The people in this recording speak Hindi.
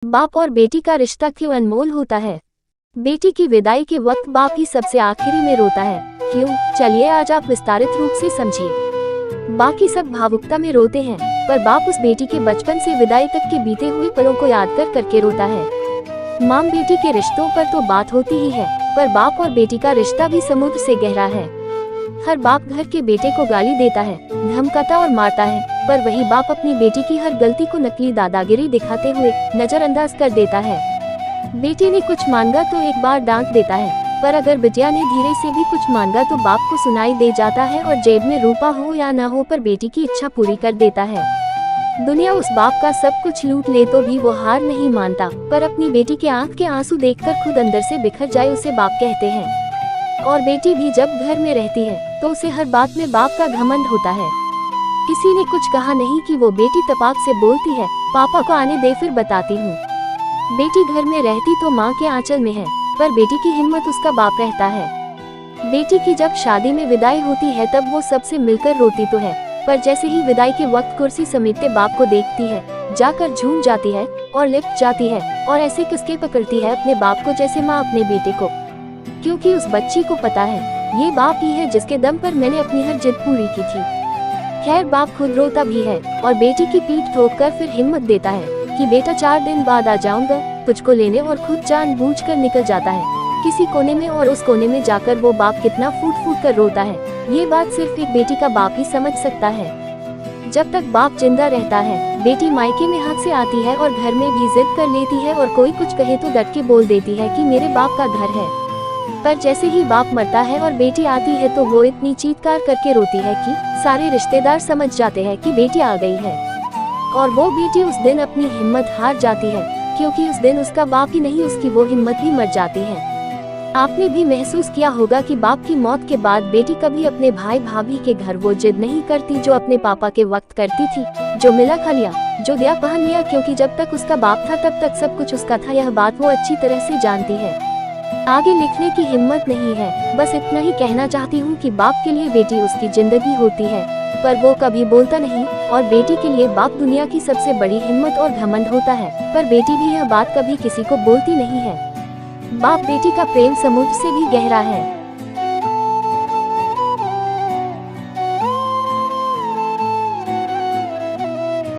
बाप और बेटी का रिश्ता क्यों अनमोल होता है। बेटी की विदाई के वक्त बाप ही सबसे आखिरी में रोता है। क्यों? चलिए आज आप विस्तारित रूप से समझिए। बाकी सब भावुकता में रोते हैं, पर बाप उस बेटी के बचपन से विदाई तक के बीते हुए पलों को याद कर करके रोता है। माँ बेटी के रिश्तों पर तो बात होती ही है, पर बाप और बेटी का रिश्ता भी समुद्र से गहरा है। हर बाप घर के बेटे को गाली देता है, धमकाता और मारता है, पर वही बाप अपनी बेटी की हर गलती को नकली दादागिरी दिखाते हुए नजरअंदाज कर देता है। बेटी ने कुछ मांगा तो एक बार डांट देता है, पर अगर बिटिया ने धीरे से भी कुछ मांगा तो बाप को सुनाई दे जाता है और जेब में रुपया हो या ना हो पर बेटी की इच्छा पूरी कर देता है। दुनिया उस बाप का सब कुछ लूट ले तो भी वो हार नहीं मानता, पर अपनी बेटी के आंख के आंसू देखकर खुद अंदर से बिखर जाए उसे बाप कहते हैं। और बेटी भी जब घर में रहती है तो उसे हर बात में बाप का घमंड होता है। किसी ने कुछ कहा नहीं कि वो बेटी तपाक से बोलती है, पापा को आने दे फिर बताती हूँ। बेटी घर में रहती तो माँ के आंचल में है, पर बेटी की हिम्मत उसका बाप रहता है। बेटी की जब शादी में विदाई होती है तब वो सबसे मिलकर रोती तो है, पर जैसे ही विदाई के वक्त कुर्सी समेटते बाप को देखती है, जाकर झूम जाती है और लिपट जाती है और ऐसे किसके पकड़ती है अपने बाप को जैसे माँ अपने बेटे को, क्योंकि उस बच्ची को पता है ये बाप ही है जिसके दम पर मैंने अपनी हर जिद पूरी की थी। खैर बाप खुद रोता भी है और बेटी की पीठ ठोककर फिर हिम्मत देता है कि बेटा 4 दिन बाद आ जाऊंगा तुझको लेने, और खुद जानबूझकर निकल जाता है किसी कोने में, और उस कोने में जाकर वो बाप कितना फूट फूट कर रोता है ये बात सिर्फ एक बेटी का बाप ही समझ सकता है। जब तक बाप जिंदा रहता है बेटी मायके में हक से आती है और घर में भी जिद कर लेती है, और कोई कुछ कहे तो डट के बोल देती है कि मेरे बाप का घर है। पर जैसे ही बाप मरता है और बेटी आती है तो वो इतनी चीत्कार करके रोती है कि सारे रिश्तेदार समझ जाते हैं कि बेटी आ गई है, और वो बेटी उस दिन अपनी हिम्मत हार जाती है, क्योंकि उस दिन उसका बाप ही नहीं उसकी वो हिम्मत भी मर जाती है। आपने भी महसूस किया होगा कि बाप की मौत के बाद बेटी कभी अपने भाई भाभी के घर वो जिद नहीं करती जो अपने पापा के वक्त करती थी, जो मिला खा लिया, जो दिया पहन लिया, क्योंकि जब तक उसका बाप था तब तक सब कुछ उसका था। यह बात वो अच्छी तरह से जानती है। आगे लिखने की हिम्मत नहीं है, बस इतना ही कहना चाहती हूँ कि बाप के लिए बेटी उसकी जिंदगी होती है, पर वो कभी बोलता नहीं, और बेटी के लिए बाप दुनिया की सबसे बड़ी हिम्मत और घमंड होता है, पर बेटी भी यह बात कभी किसी को बोलती नहीं है। बाप बेटी का प्रेम समुद्र से भी गहरा है।